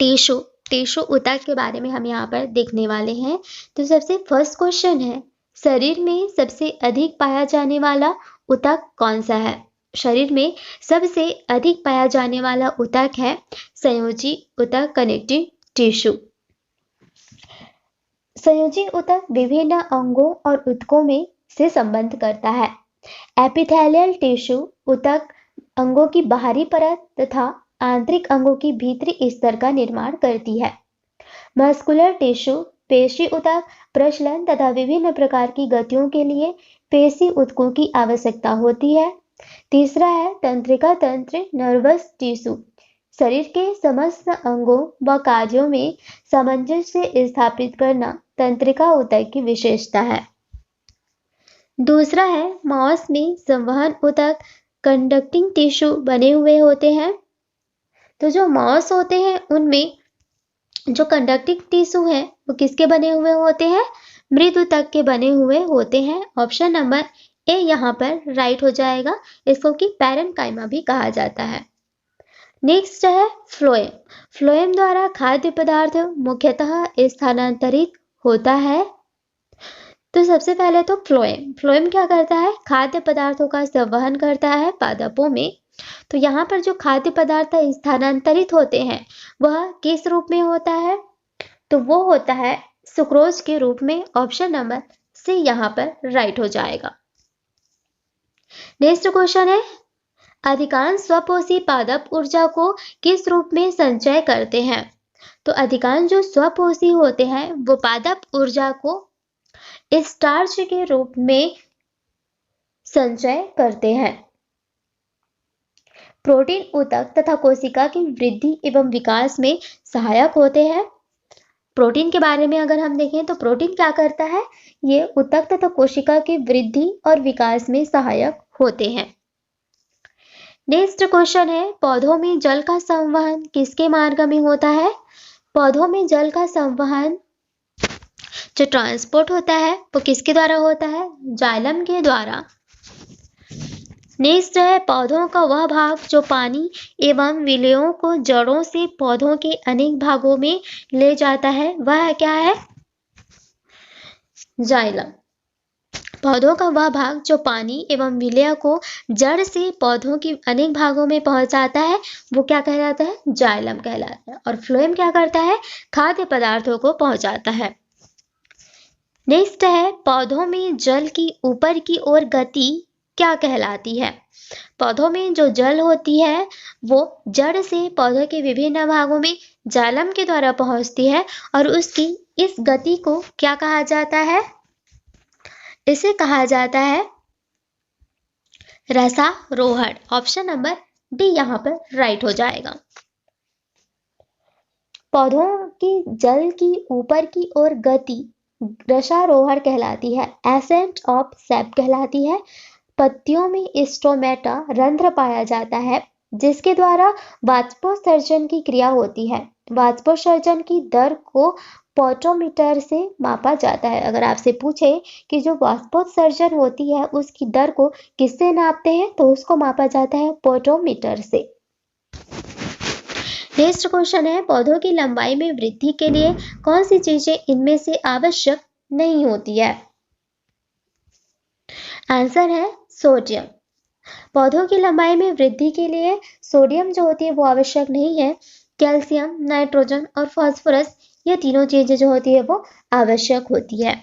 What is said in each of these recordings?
Tissue tissue ऊतक के बारे में हम यहाँ पर देखने वाले हैं। तो सबसे फर्स्ट क्वेश्चन है, शरीर में सबसे अधिक पाया जाने वाला ऊतक कौन सा है? शरीर में सबसे अधिक पाया जाने वाला ऊतक है संयोजी ऊतक, कनेक्टिव टिश्यू। संयोजी ऊतक विभिन्न अंगों और ऊतकों में से संबंध करता है। एपिथेलियल टिश्यू ऊतक अंगों की बाहरी परत तथा आंतरिक अंगों की भीतरी स्तर का निर्माण करती है। मस्कुलर टिश्यू पेशी ऊतक प्रचलन तथा विभिन्न प्रकार की गतियों के लिए पेशी ऊतकों की आवश्यकता होती है। तीसरा है तंत्रिका तंत्र, नर्वस टिश्यू शरीर के समस्त अंगों व कार्यों में सामंजस्य स्थापित करना तंत्रिका ऊतक की विशेषता है। दूसरा है मांस में संवहन ऊतक, कंडक्टिंग टिश्यू बने हुए होते हैं। तो जो मांस होते हैं उनमें जो कंडक्टिंग टिश्यू है वो किसके बने हुए होते हैं? मृद ऊतक के बने हुए होते हैं। ऑप्शन नंबर ए यहाँ पर राइट हो जाएगा। इसको कि पैरेन्काइमा भी कहा जाता है। नेक्स्ट है फ्लोएम। फ्लोएम द्वारा खाद्य पदार्थ मुख्यतः स्थानांतरित होता है। तो सबसे पहले तो फ्लोएम क्या करता है? खाद्य पदार्थों का संवहन करता है पादपों में। तो यहाँ पर जो खाद्य पदार्थ स्थानांतरित होते हैं वह किस रूप में होता है? तो वो होता है सुक्रोज के रूप में। ऑप्शन नंबर सी यहाँ पर राइट हो जाएगा। नेक्स्ट क्वेश्चन है, अधिकांश स्वपोषी पादप ऊर्जा को किस रूप में संचय करते हैं? तो अधिकांश जो स्वपोषी होते हैं वो पादप ऊर्जा को स्टार्च के रूप में संचय करते हैं। प्रोटीन ऊतक तथा कोशिका की वृद्धि एवं विकास में सहायक होते हैं। प्रोटीन के बारे में अगर हम देखें तो प्रोटीन क्या करता है? ये ऊतक तथा कोशिका की वृद्धि और विकास में सहायक होते हैं। नेक्स्ट क्वेश्चन है, पौधों में जल का संवहन किसके मार्ग में होता है? पौधों में जल का संवहन जो ट्रांसपोर्ट होता है वो किसके द्वारा होता है? जाइलम के द्वारा। नेक्स्ट है, पौधों का वह भाग जो पानी एवं विलेयों को जड़ों से पौधों के अनेक भागों में ले जाता है वह क्या है? जाइलम। पौधों का वह भाग जो पानी एवं विलेय को जड़ से पौधों के अनेक भागों में पहुंचाता है वो क्या कहलाता है? जाइलम कहलाता है। और फ्लोएम क्या करता है? खाद्य पदार्थों को पहुंचाता है। नेक्स्ट है, पौधों में जल की ऊपर की ओर गति क्या कहलाती है? पौधों में जो जल होती है वो जड़ से पौधों के विभिन्न भागों में जाइलम के द्वारा पहुंचती है और उसकी इस गति को क्या कहा जाता है? इसे कहा जाता है रसारोहण। ऑप्शन नंबर डी यहाँ पर राइट हो जाएगा। पौधों की जल की ऊपर की ओर गति रसारोहण कहलाती है। एसेंट ऑफ सेप कहलाती है। पत्तियों में स्टोमेटा रंध्र पाया जाता है जिसके द्वारा वाष्पोत्सर्जन की क्रिया होती है। वाष्पोत्सर्जन की दर को पोटोमीटर से मापा जाता है। अगर आपसे पूछे कि जो वाष्पोत्सर्जन होती है उसकी दर को किससे नापते हैं तो उसको मापा जाता है पोटोमीटर से। नेक्स्ट क्वेश्चन है, पौधों की लंबाई में वृद्धि के लिए कौन सी चीजें इनमें से आवश्यक नहीं होती है? आंसर है सोडियम। पौधों की लंबाई में वृद्धि के लिए सोडियम जो होती है वो आवश्यक नहीं है। कैल्शियम, नाइट्रोजन और फास्फोरस ये तीनों चीजें जो होती है वो आवश्यक होती है।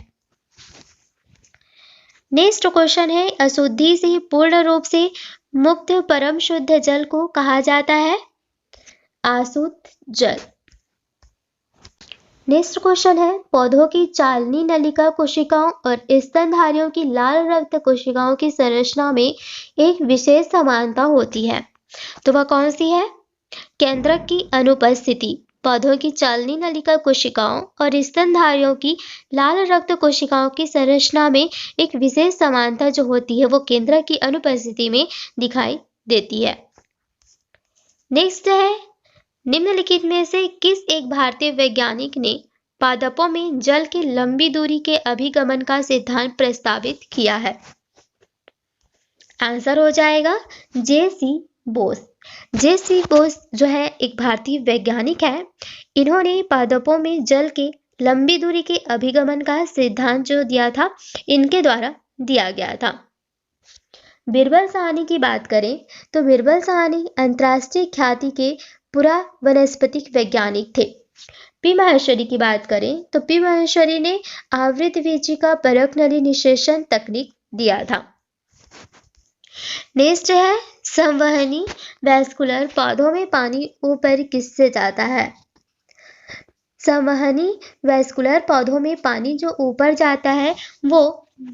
नेक्स्ट क्वेश्चन है, अशुद्धि से पूर्ण रूप से मुक्त परम शुद्ध जल को कहा जाता है? अशुद्ध जल। नेक्स्ट क्वेश्चन है, पौधों की चालनी नलिका कोशिकाओं और स्तनधारियों की लाल रक्त कोशिकाओं की संरचना में एक विशेष समानता होती है, तो वह कौन सी है? केंद्रक की अनुपस्थिति। पौधों की चालनी नलिका कोशिकाओं और स्तनधारियों की लाल रक्त कोशिकाओं की संरचना में एक विशेष समानता जो होती है वो केंद्रक की अनुपस्थिति में दिखाई देती है। नेक्स्ट है, निम्नलिखित में से किस एक भारतीय वैज्ञानिक ने पादपों में जल के लंबी दूरी के अभिगमन का सिद्धांत प्रस्तावित किया है? आंसर हो जाएगा जे.सी. बोस। जे.सी. बोस जो है एक भारतीय वैज्ञानिक है। इन्होंने पादपों में जल के लंबी दूरी के अभिगमन का सिद्धांत जो दिया था, इनके द्वारा दिया गया था। बिरबल साहनी की बात करें तो बिरबल साहनी अंतर्राष्ट्रीय ख्याति के पुरा वनस्पतिक वैज्ञानिक थे। पी माहेश्वरी की बात करें तो पी माहेश्वरी ने आवृतबीजी का परख नली निषेचन तकनीक दिया था। नेक्स्ट है संवहनी वैस्कुलर, पौधों में पानी ऊपर किससे जाता है? संवहनी वैस्कुलर पौधों में पानी जो ऊपर जाता है वो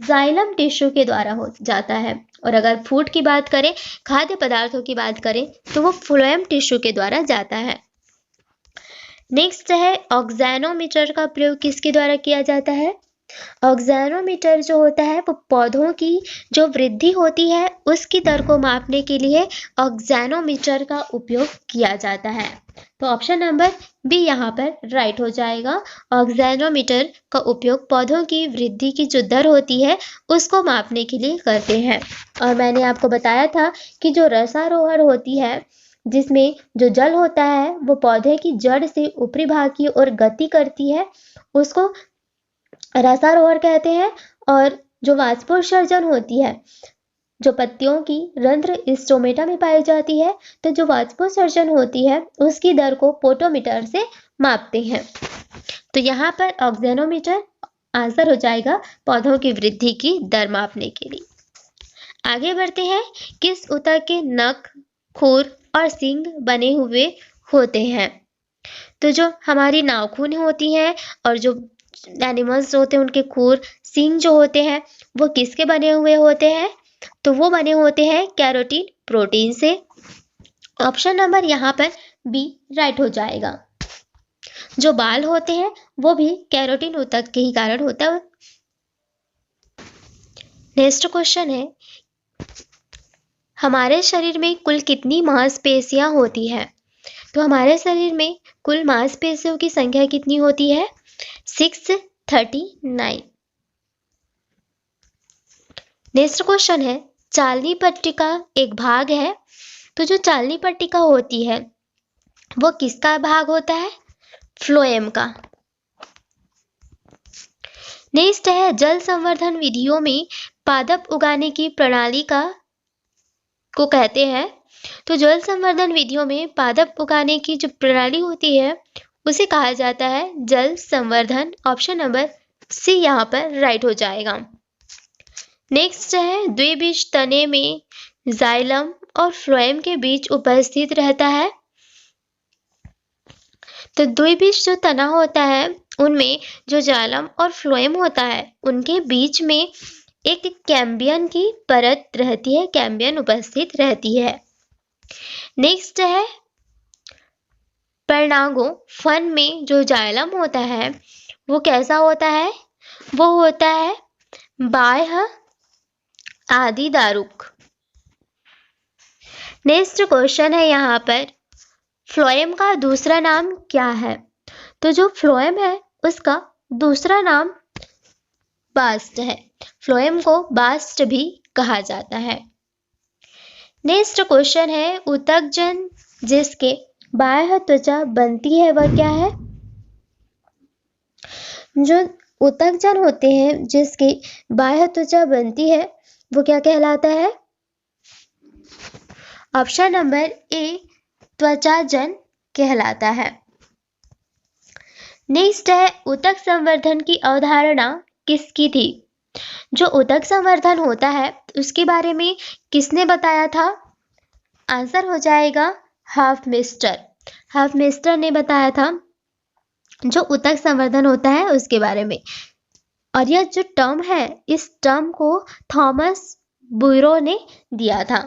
जाइलम टिश्यू के द्वारा हो जाता है। और अगर फूड की बात करें, खाद्य पदार्थों की बात करें तो वो फ्लोएम टिश्यू के द्वारा जाता है। नेक्स्ट है ऑक्सैनोमीटर का प्रयोग किसके द्वारा किया जाता है? ऑक्सैनोमीटर जो होता है वो पौधों की जो वृद्धि होती है उसकी दर को मापने के लिए ऑक्सैनोमीटर का उपयोग किया जाता है। तो ऑप्शन नंबर बी यहाँ पर राइट हो जाएगा। ऑक्सैनोमीटर का उपयोग पौधों की वृद्धि की जो दर होती है उसको मापने के लिए करते हैं। और मैंने आपको बताया था कि जो रसारोहण होती है जिसमें जो जल होता है वो पौधे की जड़ से ऊपरी भाग की ओर गति करती है, उसको रसारोहण कहते हैं। और जो वाष्पोत्सर्जन होती है, जो पत्तियों की रंध्र स्टोमेटा में पाई जाती है, तो जो वाष्पोत्सर्जन होती है उसकी दर को पोटोमीटर से मापते हैं। तो यहाँ पर ऑक्सैनोमीटर आंसर हो जाएगा पौधों की वृद्धि की दर मापने के लिए। आगे बढ़ते हैं। किस ऊतक के नख, खुर और सींग बने हुए होते हैं? तो जो हमारी नाखून होती हैं और जो एनिमल्स होते हैं उनके खुर, सींग जो होते हैं वो किसके बने हुए होते हैं? तो वो बने होते हैं कैरोटीन प्रोटीन से। ऑप्शन नंबर यहाँ पर बी राइट हो जाएगा। जो बाल होते हैं वो भी कैरोटीन ऊतक के ही कारण होता है। नेक्स्ट क्वेश्चन है, हमारे शरीर में कुल कितनी मांसपेशियां होती है? तो हमारे शरीर में कुल मांसपेशियों की संख्या कितनी होती है? 639। नेक्स्ट क्वेश्चन है, चालनी पट्टिका एक भाग है, तो जो चालनी पट्टिका होती है वो किसका भाग होता है? फ्लोएम का। नेक्स्ट है, जल संवर्धन विधियों में पादप उगाने की प्रणाली को कहते हैं। तो जल संवर्धन विधियों में पादप उगाने की जो प्रणाली होती है उसे कहा जाता है जल संवर्धन। ऑप्शन नंबर सी यहाँ पर राइट हो जाएगा। नेक्स्ट है, द्विबीज तने में जाइलम और फ्लोएम के बीच उपस्थित रहता है। तो द्विबीज जो तना होता है उनमें जो जाइलम और फ्लोएम होता है उनके बीच में एक कैम्बियन की परत रहती है, कैम्बियन उपस्थित रहती है। नेक्स्ट है, पर्णांगो फन में जो जाइलम होता है वो कैसा होता है? वो होता है बाह्य आदि दारुक। नेक्स्ट क्वेश्चन है यहाँ पर, फ्लोएम का दूसरा नाम क्या है? तो जो फ्लोएम है उसका दूसरा नाम बास्ट है। फ्लोएम को बास्ट भी कहा जाता है। नेक्स्ट क्वेश्चन है, ऊतकजन जिसके बाह्य त्वचा बनती है वह क्या है? जो ऊतकजन होते हैं जिसकी बाह्य त्वचा बनती है वो क्या कहलाता है? ऑप्शन नंबर ए त्वचाजन कहलाता है। नेक्स्ट है, ऊतक संवर्धन की अवधारणा किसकी थी? जो ऊतक संवर्धन होता है उसके बारे में किसने बताया था? आंसर हो जाएगा हॉफमेस्टर। हॉफमेस्टर ने बताया था जो ऊतक संवर्धन होता है उसके बारे में। और यह जो टर्म है इस टर्म को थॉमस बुरो ने दिया था।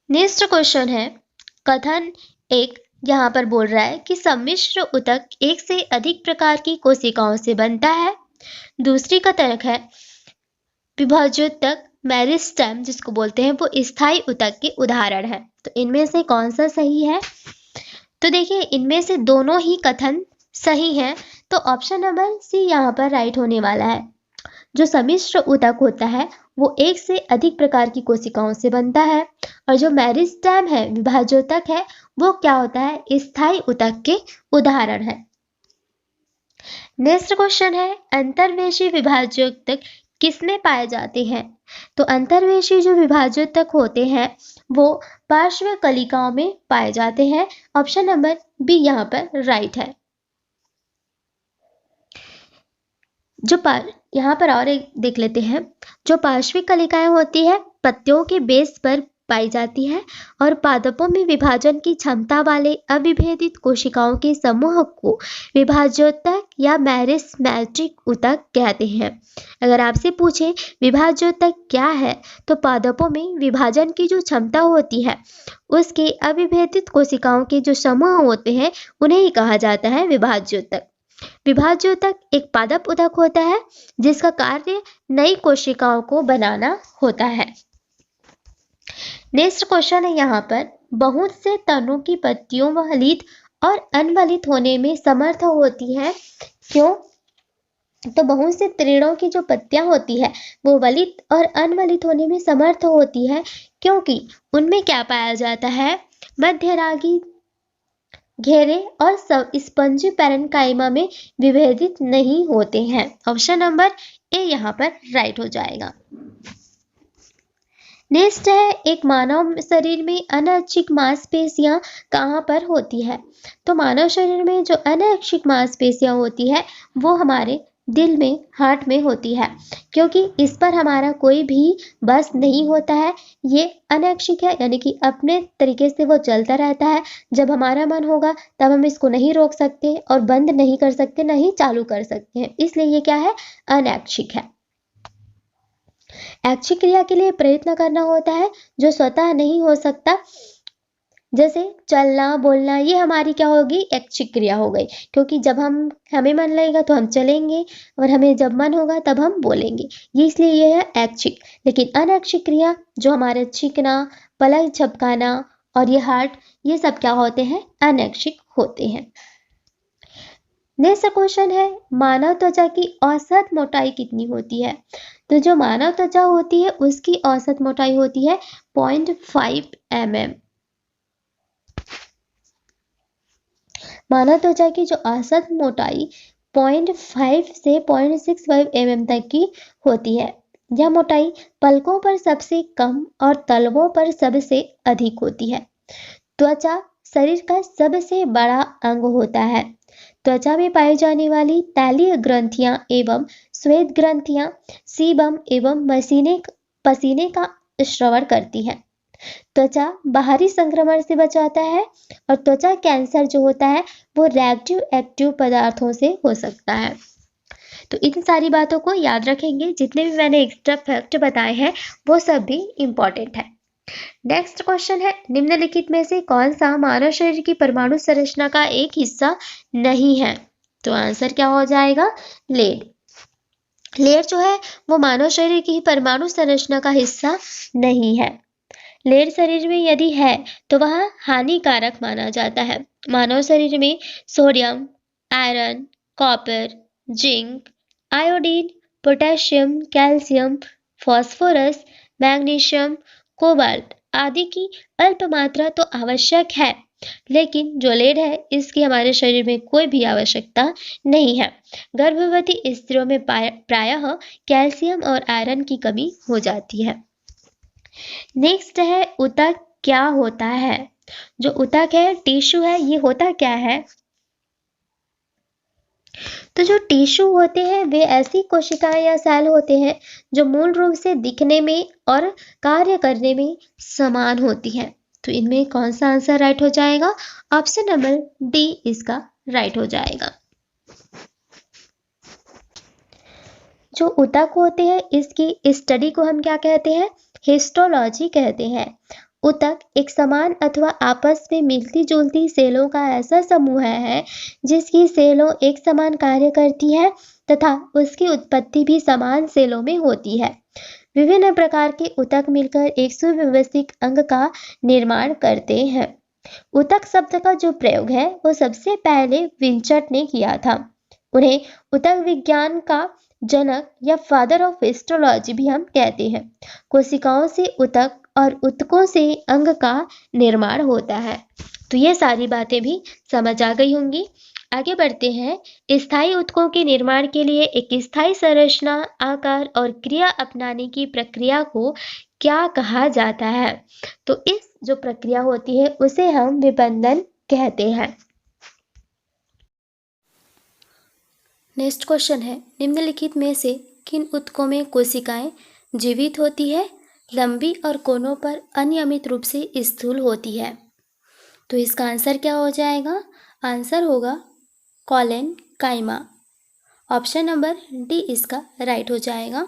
नेक्स्ट क्वेश्चन है, कथन एक यहाँ पर बोल रहा है कि सम्मिश्र ऊतक एक से अधिक प्रकार की कोशिकाओं से बनता है। दूसरी कथनक है विभाज्योतक मेरिस्टेम जिसको बोलते हैं वो स्थायी ऊतक के उदाहरण है। तो इनमें से कौन सा सही है? तो देखिए इनमें से दोनों ही कथन सही हैं। तो ऑप्शन नंबर सी यहाँ पर राइट होने वाला है। जो सम्मिश्र ऊतक होता है वो एक से अधिक प्रकार की कोशिकाओं से बनता है, और जो मेरिस्टेम है, विभाजोतक है, वो क्या होता है, स्थायी ऊतक के उदाहरण है। नेक्स्ट क्वेश्चन है, अंतर्वेशी विभाजोतक किसमें पाए जाते हैं? तो अंतर्वेशी जो विभाजोतक होते हैं वो पार्श्व कलिकाओं में पाए जाते हैं। ऑप्शन नंबर बी यहाँ पर राइट है। यहाँ पर और एक देख लेते हैं। जो पार्श्विक कलिकाएं होती है पत्तियों के बेस पर पाई जाती है और पादपों में विभाजन की क्षमता वाले अविभेदित कोशिकाओं के समूह को विभाजोतक या मेरिस्टेमेटिक ऊतक कहते हैं। अगर आपसे पूछे विभाजोतक क्या है, तो पादपों में विभाजन की जो क्षमता होती है उसके अविभेदित कोशिकाओं के जो समूह होते हैं उन्हें ही कहा जाता है विभाजोतक। विभाजोतक एक पादप ऊतक होता है जिसका कार्य नई कोशिकाओं को बनाना होता है। नेक्स्ट क्वेश्चन है यहाँ पर, बहुत से तनों की पत्तियों वलित और अनवलित होने में समर्थ होती है, क्यों? तो बहुत से तृणों की जो पत्तियां होती है वो वलित और अनवलित होने में समर्थ होती है क्योंकि उनमें क्या पाया जाता है, मध्यरागी घेरे और सब स्पंजी पैरेन्काइमा में विभेदित नहीं होते हैं। ऑप्शन नंबर ए यहाँ पर राइट हो जाएगा। नेक्स्ट है, एक मानव शरीर में अनैच्छिक मांसपेशियां कहाँ पर होती है? तो मानव शरीर में जो अनैच्छिक मांसपेशियां होती है वो हमारे दिल में, हार्ट में होती है, क्योंकि इस पर हमारा कोई भी बस नहीं होता है। ये अनैच्छिक है, यानी कि अपने तरीके से वो चलता रहता है। जब हमारा मन होगा तब हम इसको नहीं रोक सकते और बंद नहीं कर सकते, नहीं चालू कर सकते हैं, इसलिए ये क्या है, अनैच्छिक है। ऐच्छिक क्रिया के लिए प्रयत्न करना होता है जो स्वतः नहीं हो सकता, जैसे चलना, बोलना, ये हमारी क्या होगी, ऐच्छिक क्रिया हो गई, क्योंकि जब हमें मन लगेगा तो हम चलेंगे और हमें जब मन होगा तब हम बोलेंगे, ये इसलिए ये है ऐच्छिक। लेकिन अनैच्छिक क्रिया जो हमारे छींकना, पलक झपकाना और ये हार्ट, ये सब क्या होते हैं, अनैच्छिक होते हैं। नेक्स्ट क्वेश्चन है, मानव त्वचा की औसत मोटाई कितनी होती है? तो जो मानव त्वचा होती है उसकी औसत मोटाई होती है 0.5 mm। मानव त्वचा की जो औसत मोटाई 0.5 से 0.65 mm तक की होती है। यह मोटाई पलकों पर सबसे कम और तलवों पर सबसे अधिक होती है। त्वचा शरीर का सबसे बड़ा अंग होता है। त्वचा में पाई जाने वाली तैलीय ग्रंथियां एवं श्वेत ग्रंथियां सीबम एवं पसीने का स्रवण करती हैं। त्वचा बाहरी संक्रमण से बचाता है और त्वचा कैंसर जो होता है वो रिएक्टिव एक्टिव पदार्थों से हो सकता है। तो इन सारी बातों को याद रखेंगे, जितने भी मैंने एक्स्ट्रा फैक्ट बताए हैं वो सब भी इम्पोर्टेंट है। नेक्स्ट क्वेश्चन है, निम्नलिखित में से कौन सा मानव शरीर की परमाणु संरचना का एक हिस्सा नहीं है? तो आंसर क्या हो जाएगा, लेड। लेड जो है वो मानव शरीर की परमाणु संरचना का हिस्सा नहीं है। लेड शरीर में यदि है तो वह हानिकारक माना जाता है। मानव शरीर में sodium, iron, copper, zinc, iodine, potassium, calcium, phosphorus, magnesium, cobalt आदि की अल्प मात्रा तो आवश्यक है, लेकिन जो लेड है इसकी हमारे शरीर में कोई भी आवश्यकता नहीं है। गर्भवती स्त्रियों में प्रायः कैल्शियम और आयरन की कमी हो जाती है। नेक्स्ट है, ऊतक क्या होता है? जो ऊतक है, टिश्यू है, ये होता क्या है? तो जो टिश्यू होते हैं वे ऐसी कोशिकाएं या सेल होते हैं जो मूल रूप से दिखने में और कार्य करने में समान होती हैं। तो इनमें कौन सा आंसर राइट हो जाएगा? ऑप्शन नंबर डी इसका राइट हो जाएगा। जो ऊतक होते हैं इसकी स्टडी को हम क्या कहते हैं? हिस्टोलॉजी कहते हैं। ऊतक एक समान अथवा आपस में मिलती जुलती सेलों का ऐसा समूह है जिसकी सेलों एक समान कार्य करती है तथा उसकी उत्पत्ति भी समान सेलों में होती है। विभिन्न प्रकार के ऊतक मिलकर एक सुव्यवस्थित अंग का निर्माण करते हैं। ऊतक शब्द का जो प्रयोग है वो सबसे पहले विंचट ने किया था। उन्हें ऊतक विज्ञान का जनक या फादर ऑफ हिस्टोलॉजी भी हम कहते हैं। कोशिकाओं से ऊतक और ऊतकों से अंग का निर्माण होता है। तो ये सारी बातें भी समझ आ गई होंगी। आगे बढ़ते हैं। स्थायी ऊतकों के निर्माण के लिए एक स्थायी संरचना, आकार और क्रिया अपनाने की प्रक्रिया को क्या कहा जाता है? तो इस जो प्रक्रिया होती है उसे हम विपंदन कहते हैं। नेक्स्ट क्वेश्चन है, निम्नलिखित में से किन ऊतकों में कोशिकाएं जीवित होती है, लंबी और कोनों पर अनियमित रूप से स्थूल होती है? तो इसका आंसर क्या हो जाएगा? आंसर होगा कॉलन काइमा। ऑप्शन नंबर डी इसका राइट हो जाएगा।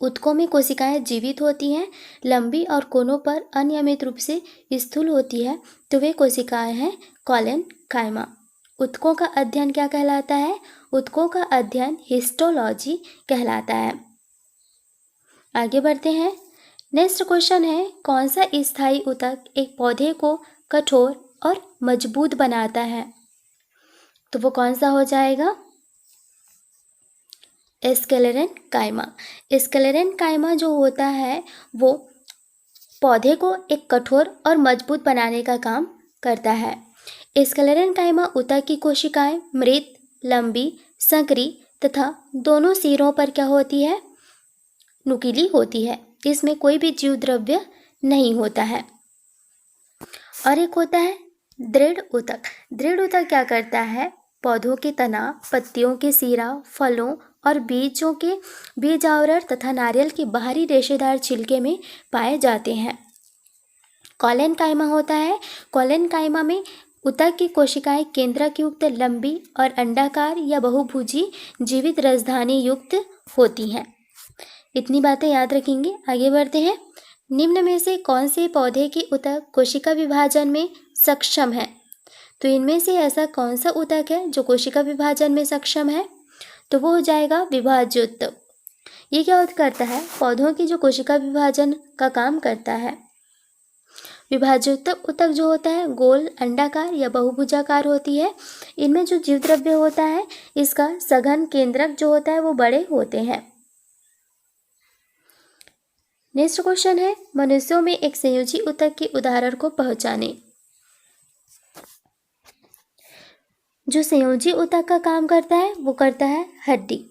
ऊतकों में कोशिकाएं जीवित होती हैं, लंबी और कोनों पर अनियमित रूप से स्थूल होती है, तो वे कोशिकाएं हैं कॉलन काइमा। ऊतकों का अध्ययन क्या कहलाता है? ऊतकों का अध्ययन हिस्टोलॉजी कहलाता है। आगे बढ़ते हैं। नेक्स्ट क्वेश्चन है, कौन सा स्थायी ऊतक एक पौधे को कठोर और मजबूत बनाता है? तो वो कौन सा हो जाएगा? स्क्लेरेन काइमा। स्क्लेरेन काइमा जो होता है वो पौधे को एक कठोर और मजबूत बनाने का काम करता है। स्क्लेरेन काइमा ऊतक की कोशिकाएं मृत, लंबी, संकरी तथा दोनों सिरों पर क्या होती है? नुकीली होती है। इसमें कोई भी जीव द्रव्य नहीं होता है। और एक होता है दृढ़ ऊतक। दृढ़ ऊतक क्या करता है? पौधों के तना, पत्तियों के सिरा, फलों और बीजों के बीज आवरण तथा नारियल के बाहरी रेशेदार छिलके में पाए जाते हैं। कॉलन काइमा होता है। कॉलन काइमा में ऊतक की कोशिकाएं केंद्रक युक्त लंबी और अंडाकार या बहुभुजी जीवित राजधानी युक्त होती हैं। इतनी बातें याद रखेंगे। आगे बढ़ते हैं। निम्न में से कौन से पौधे की ऊतक कोशिका विभाजन में सक्षम है? तो इनमें से ऐसा कौन सा ऊतक है जो कोशिका विभाजन में सक्षम है? तो वो हो जाएगा विभाज्य ऊतक। ये क्या करता है? पौधों की जो कोशिका विभाजन का काम करता है। विभाज्य ऊतक जो होता है गोल, अंडाकार या बहुभुजाकार होती है। इनमें जो जीव द्रव्य होता है इसका सघन केंद्रक जो होता है वो बड़े होते हैं। नेक्स्ट क्वेश्चन है, मनुष्यों में एक संयोजी ऊतक के उदाहरण को पहचाने। जो संयोजी ऊतक का काम करता है वो करता है हड्डी।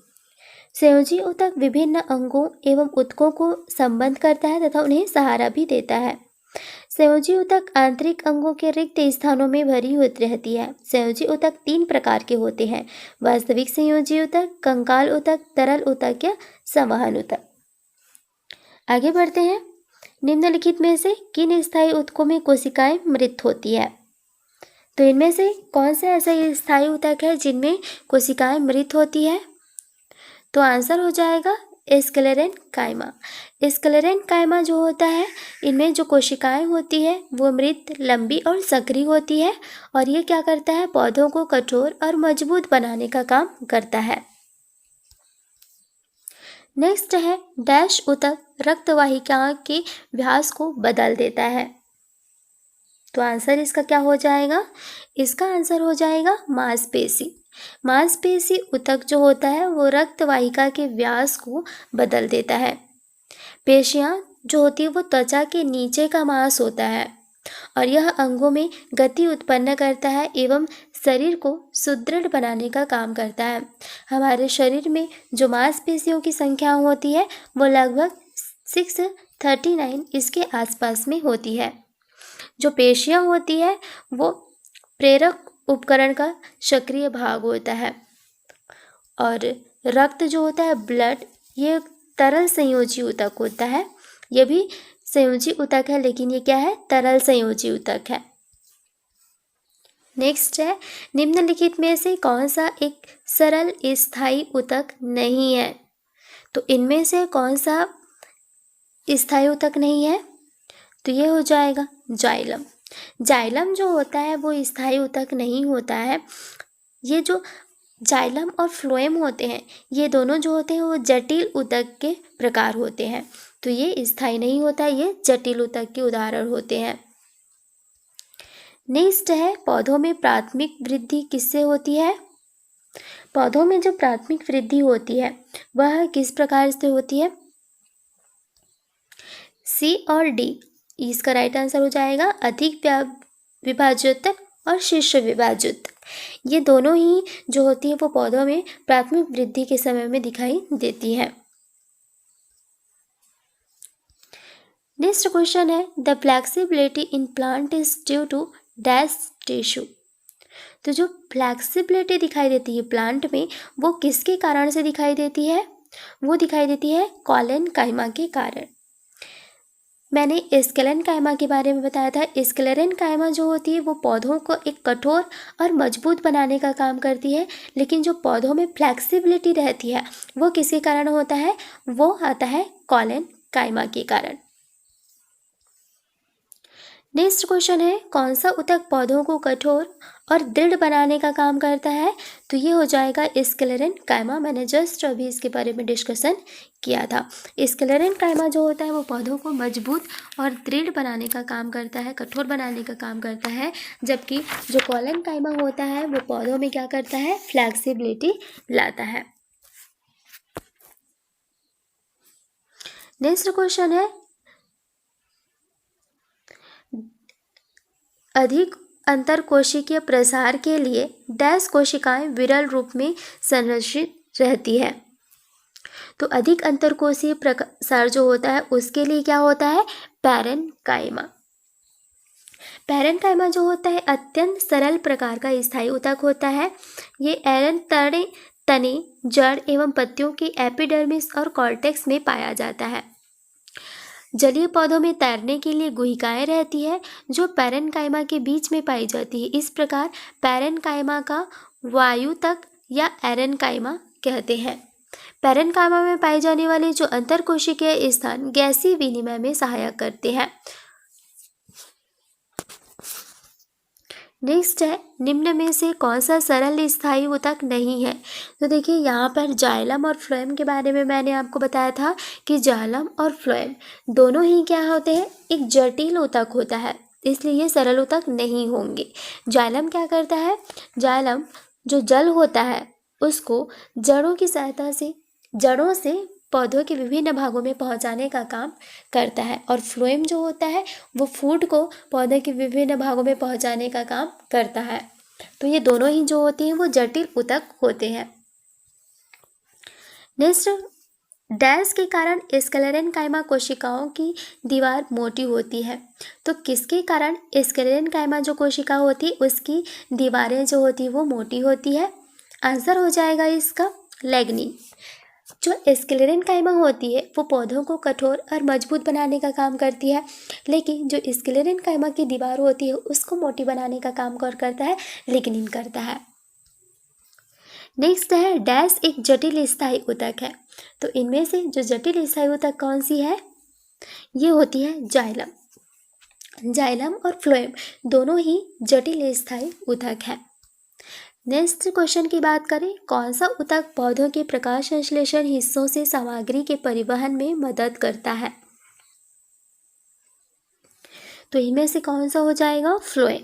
संयोजी ऊतक विभिन्न अंगों एवं ऊतकों को संबद्ध करता है तथा उन्हें सहारा भी देता है। संयोजी ऊतक आंतरिक अंगों के रिक्त स्थानों में भरी होती रहती है। संयोजी ऊतक 3 प्रकार के होते हैं: वास्तविक संयोजी ऊतक, कंकाल ऊतक, तरल ऊतक या संवहन ऊतक। आगे बढ़ते हैं। निम्नलिखित में से किन स्थायी ऊतकों में कोशिकाएं मृत होती है? तो इनमें से कौन सा ऐसा स्थायी ऊतक है जिनमें कोशिकाएं मृत होती है? तो आंसर हो जाएगा स्क्लेरेन काइमा। स्क्लेरेन काइमा जो होता है इनमें जो कोशिकाएं होती है वो मृत, लंबी और सक्रिय होती है और ये क्या करता है? पौधों को कठोर और मजबूत बनाने का काम करता है। नेक्स्ट है डैश ऊतक रक्त वाहिका के व्यास को बदल देता है। तो आंसर इसका क्या हो जाएगा? इसका आंसर हो जाएगा मांसपेशी। मांसपेशी ऊतक जो होता है वो रक्त वाहिका के व्यास को बदल देता है। पेशियां जो होती है वो त्वचा के नीचे का मांस होता है और यह अंगों में गति उत्पन्न करता है एवं शरीर को सुदृढ़ बनाने का काम करता है। हमारे शरीर में जो मांसपेशियों की संख्या होती है वो लगभग 639 इसके आसपास में होती है। जो पेशियां होती है वो प्रेरक उपकरण का सक्रिय भाग होता है और रक्त जो होता है ब्लड ये तरल संयोजी ऊतक होता है। ये भी संयोजी ऊतक है लेकिन ये क्या है? तरल संयोजी ऊतक है। नेक्स्ट है, निम्नलिखित में से कौन सा एक सरल स्थायी ऊतक नहीं है? तो इनमें से कौन सा स्थायी ऊतक नहीं है? तो ये हो जाएगा जाइलम। जाइलम जो होता है वो स्थायी ऊतक नहीं होता है। ये जो जाइलम और फ्लोएम होते हैं ये दोनों जो होते हैं वो जटिल ऊतक के प्रकार होते हैं, तो ये स्थायी नहीं होता, ये जटिल ऊतक के उदाहरण होते हैं। नेक्स्ट है, पौधों में प्राथमिक वृद्धि किससे होती है? पौधों में जो प्राथमिक वृद्धि होती है वह किस प्रकार से होती है? सी और डी, इसका राइट आंसर हो जाएगा अधिक विभाज्योतक और शीर्ष विभाज्योतक। ये दोनों ही जो होती है वो पौधों में प्राथमिक वृद्धि के समय में दिखाई देती है। नेक्स्ट क्वेश्चन है the flexibility in plant is due to dash tissue. तो जो फ्लेक्सिबिलिटी दिखाई देती है प्लांट में वो किसके कारण से दिखाई देती है? वो दिखाई देती है कॉलन काइमा के कारण। मैंने स्क्लेरन काइमा के बारे में बताया था। स्क्लेरन काइमा जो होती है वो पौधों को एक कठोर और मजबूत बनाने का काम करती है, लेकिन जो पौधों में फ्लेक्सिबिलिटी रहती है वो किसके कारण होता है? वो आता है कॉलन काइमा के कारण। नेक्स्ट क्वेश्चन है कौन सा ऊतक पौधों को कठोर और दृढ़ बनाने का काम करता है? तो ये हो जाएगा स्क्लेरन काइमा। मैंने जस्ट अभी इसके बारे में डिस्कशन किया था। स्क्लेरन काइमा जो होता है वो पौधों को मजबूत और दृढ़ बनाने का काम करता है, कठोर बनाने का काम करता है, जबकि जो कॉलन काइमा होता है वो पौधों में क्या करता है? फ्लेक्सिबिलिटी लाता है। नेक्स्ट क्वेश्चन है अधिक अंतरकोशिकीय प्रसार के लिए डैश कोशिकाएं विरल रूप में संरक्षित रहती है। तो अधिक अंतरकोशीय प्रसार जो होता है उसके लिए क्या होता है? पैरेन्काइमा। पैरेन्काइमा जो होता है अत्यंत सरल प्रकार का स्थायी ऊतक होता है। ये एरन तने, जड़ एवं पत्तियों की एपिडर्मिस और कॉर्टेक्स में पाया जाता है। जलीय पौधों में तैरने के लिए गुहिकाएं रहती है जो पैरेन्काइमा के बीच में पाई जाती है। इस प्रकार पैरेन्काइमा का वायुतक या एरेन्काइमा कहते हैं। पैरेन्काइमा में पाए जाने वाले जो अंतरकोशिकीय स्थान गैसीय विनिमय में सहायक करते हैं। नेक्स्ट है निम्न में से कौन सा सरल स्थायी ऊतक नहीं है? तो देखिए यहाँ पर जाइलम और फ्लोएम के बारे में मैंने आपको बताया था कि जाइलम और फ्लोएम दोनों ही क्या होते हैं? एक जटिल ऊतक होता है, इसलिए ये सरल ऊतक नहीं होंगे। जाइलम क्या करता है? जाइलम जो जल होता है उसको जड़ों की सहायता से, जड़ों से पौधों के विभिन्न भागों में पहुंचाने का काम करता है, और फ्लोएम जो होता है वो फूड को पौधे के विभिन्न भागों में पहुंचाने का काम करता है। तो ये दोनों ही जो होते हैं वो जटिल ऊतक होते हैं। नेक्स्ट, डैश के कारण स्क्लेरन काइमा कोशिकाओं की दीवार मोटी होती है। तो किसके कारण स्क्लेरन काइमा जो कोशिका होती है उसकी दीवारें जो होती है वो मोटी होती है? आंसर हो जाएगा इसका लैग्निन। जो स्क्लेरन काइमा होती है वो पौधों को कठोर और मजबूत बनाने का काम करती है, लेकिन जो स्क्लेरन काइमा की दीवार होती है उसको मोटी बनाने का काम कौन करता है? लिग्निन करता है। नेक्स्ट है डैश एक जटिल स्थायी ऊतक है। तो इनमें से जो जटिल स्थायी ऊतक कौन सी है? ये होती है जाइलम। जाइलम और फ्लोएम दोनों ही जटिल स्थायी ऊतक है। नेक्स्ट क्वेश्चन की बात करें, कौन सा ऊतक पौधों के प्रकाश संश्लेषण हिस्सों से सामग्री के परिवहन में मदद करता है? तो इनमें से कौन सा हो जाएगा? फ्लोएम।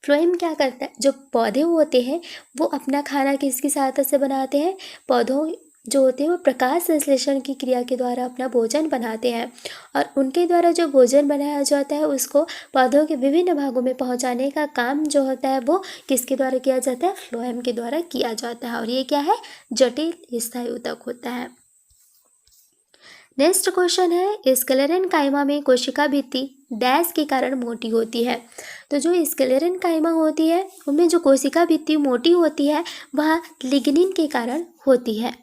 फ्लोएम क्या करता है? जो पौधे होते हैं वो अपना खाना किसकी सहायता से बनाते हैं? पौधों जो होते हैं वो प्रकाश संश्लेषण की क्रिया के द्वारा अपना भोजन बनाते हैं, और उनके द्वारा जो भोजन बनाया जाता है उसको पौधों के विभिन्न भागों में पहुंचाने का काम जो होता है वो किसके द्वारा किया जाता है? फ्लोएम के द्वारा किया जाता है, और ये क्या है? जटिल स्थायी ऊतक होता है। नेक्स्ट क्वेश्चन है स्क्लेरन काइमा में कोशिका भित्ति डैश के कारण मोटी होती है। तो जो स्क्लेरन काइमा होती है उनमें जो कोशिका भित्ति मोटी होती है वह लिग्निन के कारण होती है।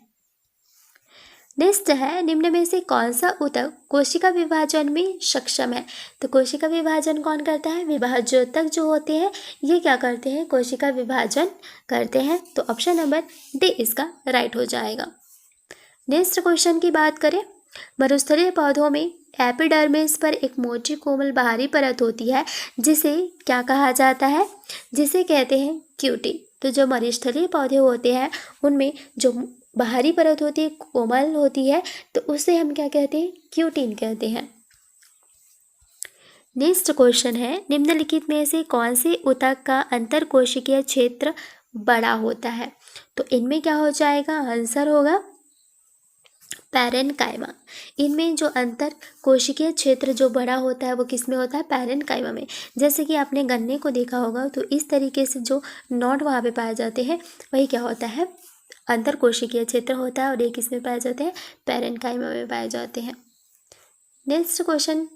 नेक्स्ट है निम्न में से कौन सा ऊतक कोशिका विभाजन में सक्षम है? तो कोशिका विभाजन कौन करता है? विभाज्योतक जो होते हैं ये क्या करते हैं? कोशिका विभाजन करते हैं। तो ऑप्शन नंबर डी इसका राइट हो जाएगा। नेक्स्ट क्वेश्चन की बात करें, मरुस्थलीय पौधों में एपिडर्मिस पर एक मोटी कोमल बाहरी परत होती है जिसे क्या कहा जाता है? जिसे कहते हैं क्यूटी। तो जो मरुस्थलीय पौधे होते हैं उनमें जो बाहरी परत होती है कोमल होती है तो उसे हम क्या कहते हैं? क्यूटिन कहते हैं। नेक्स्ट क्वेश्चन है निम्नलिखित में से कौन से ऊतक का अंतरकोशिकीय क्षेत्र बड़ा होता है? तो इनमें क्या हो जाएगा, आंसर होगा पैरेन्काइमा। इनमें जो अंतर कोशिकीय क्षेत्र जो बड़ा होता है वो किस में होता है, पैरेन्काइमा में। जैसे कि आपने गन्ने को देखा होगा तो इस तरीके से जो नॉड वहाँ पे पाए जाते हैं वही क्या होता है, अंतर कोशिकीय क्षेत्र होता है, और ये किस में पाए जाते हैं, पैरेन्काइमा में पाए जाते हैं। नेक्स्ट क्वेश्चन,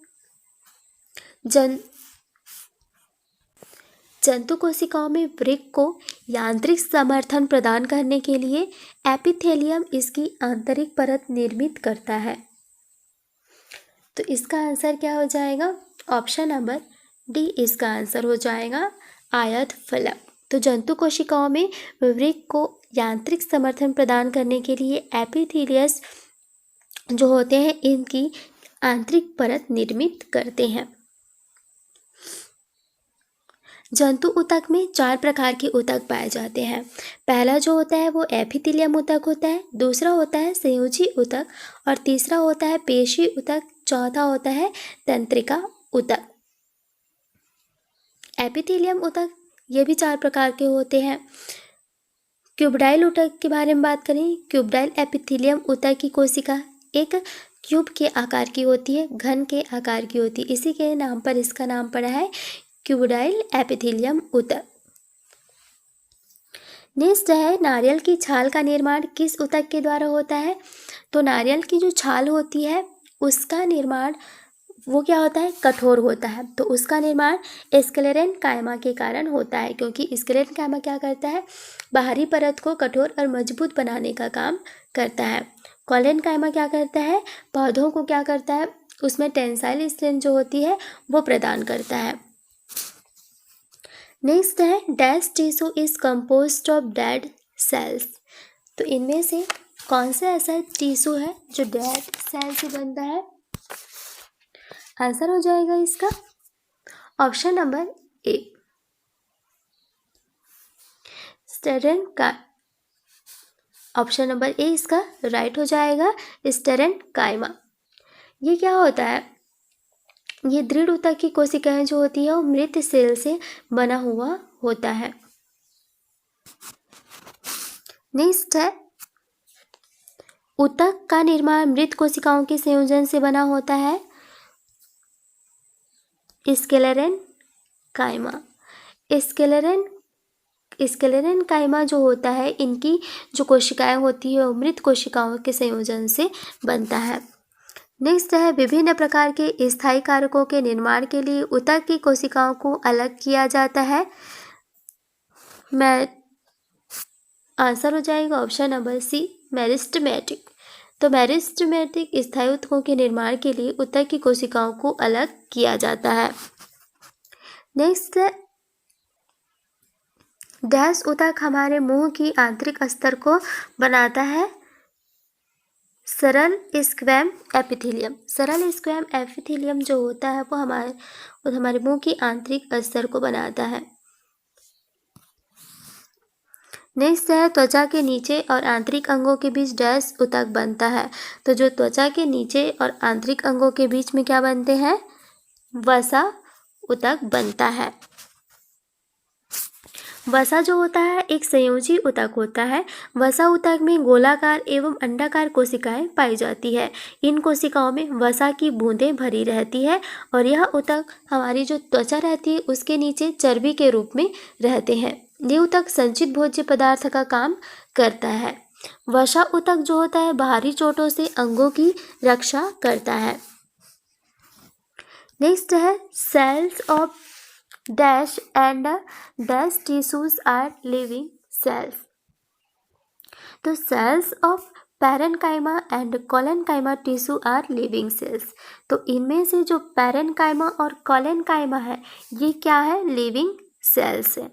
जंतु कोशिकाओं में वृक्क को यांत्रिक समर्थन प्रदान करने के लिए एपिथेलियम इसकी आंतरिक परत निर्मित करता है। तो इसका आंसर क्या हो जाएगा, ऑप्शन नंबर डी इसका आंसर हो जाएगा, आयत फलक। तो जंतु कोशिकाओं में वृक्क को यांत्रिक समर्थन प्रदान करने के लिए एपिथेलियस जो होते हैं इनकी आंतरिक परत निर्मित करते हैं। जंतु ऊतक में 4 प्रकार के ऊतक पाए जाते हैं। पहला जो होता है वो एपिथेलियम ऊतक होता है, दूसरा होता है संयोजी ऊतक, और तीसरा होता है पेशी ऊतक, चौथा होता है तंत्रिका ऊतक। एपिथेलियम ऊतक ये भी 4 प्रकार के होते हैं। क्यूबडाइल ऊतक के बारे में बात करें, क्यूबडाइल एपिथेलियम ऊतक की कोशिका एक क्यूब के आकार की होती है, घन के आकार की होती है, इसी के नाम पर इसका नाम पड़ा है क्यूबडाइल एपिथेलियम ऊतक। नेक्स्ट है, नारियल की छाल का निर्माण किस ऊतक के द्वारा होता है। तो नारियल की जो छाल होती है उसका निर्माण वो क्या होता है, कठोर होता है, तो उसका निर्माण स्क्लेरेन्काइमा के कारण होता है, क्योंकि स्क्लेरेन्काइमा क्या करता है, बाहरी परत को कठोर और मजबूत बनाने का काम करता है। कोलेनकाइमा क्या करता है, पौधों को क्या करता है, उसमें टेंसाइल स्ट्रेंथ जो होती है वो प्रदान करता है। नेक्स्ट है, dash tissue is composed of dead cells. तो इनमें से कौन सा ऐसा टिश्यू है जो डेड सेल से बनता है, आंसर हो जाएगा इसका option number A, sclerenchyma. Option number A इसका राइट हो जाएगा, स्टेरेन्काइमा। ये क्या होता है, ये दृढ़ ऊतक की कोशिकाएं जो होती है वो मृत सेल से बना हुआ होता है। नेक्स्ट है, ऊतक का निर्माण मृत कोशिकाओं के संयोजन से बना होता है, स्क्लेरेन्काइमा। स्क्लेरेन्काइमा जो होता है इनकी जो कोशिकाएं होती है वो मृत कोशिकाओं के संयोजन से बनता है। नेक्स्ट है, विभिन्न प्रकार के स्थायी कारकों के निर्माण के लिए ऊतक की कोशिकाओं को अलग किया जाता है। आंसर हो जाएगा ऑप्शन नंबर सी, मेरिस्टेमेटिक। तो मेरिस्टेमेटिक स्थायी ऊतकों के निर्माण के लिए ऊतक की कोशिकाओं को अलग किया जाता है। नेक्स्ट है, डैश ऊतक हमारे मुंह की आंतरिक अस्तर को बनाता है, सरल स्क्वैम एपिथेलियम। सरल स्क्वैम एपिथेलियम जो होता है वो हमारे मुंह की आंतरिक अस्तर को बनाता है। नेक्स्ट है, त्वचा के नीचे और आंतरिक अंगों के बीच डैश ऊतक बनता है। तो जो त्वचा के नीचे और आंतरिक अंगों के बीच में क्या बनते हैं, वसा ऊतक बनता है। वसा जो होता है एक संयोजी ऊतक होता है। वसा ऊतक में गोलाकार एवं अंडाकार कोशिकाएं पाई जाती है। इन कोशिकाओं में वसा की बूंदें भरी रहती है और यह ऊतक हमारी जो त्वचा रहती है उसके नीचे चर्बी के रूप में रहते हैं। ये ऊतक संचित भोज्य पदार्थ का काम करता है। वसा ऊतक जो होता है बाहरी चोटों से अंगों की रक्षा करता है। नेक्स्ट है, cells of dash and dash tissues are living cells. तो cells of parenchyma and collenchyma tissue are living cells. तो इनमें से जो पैरेन्काइमा और कोलेनकाइमा है ये क्या है, लिविंग सेल्स है।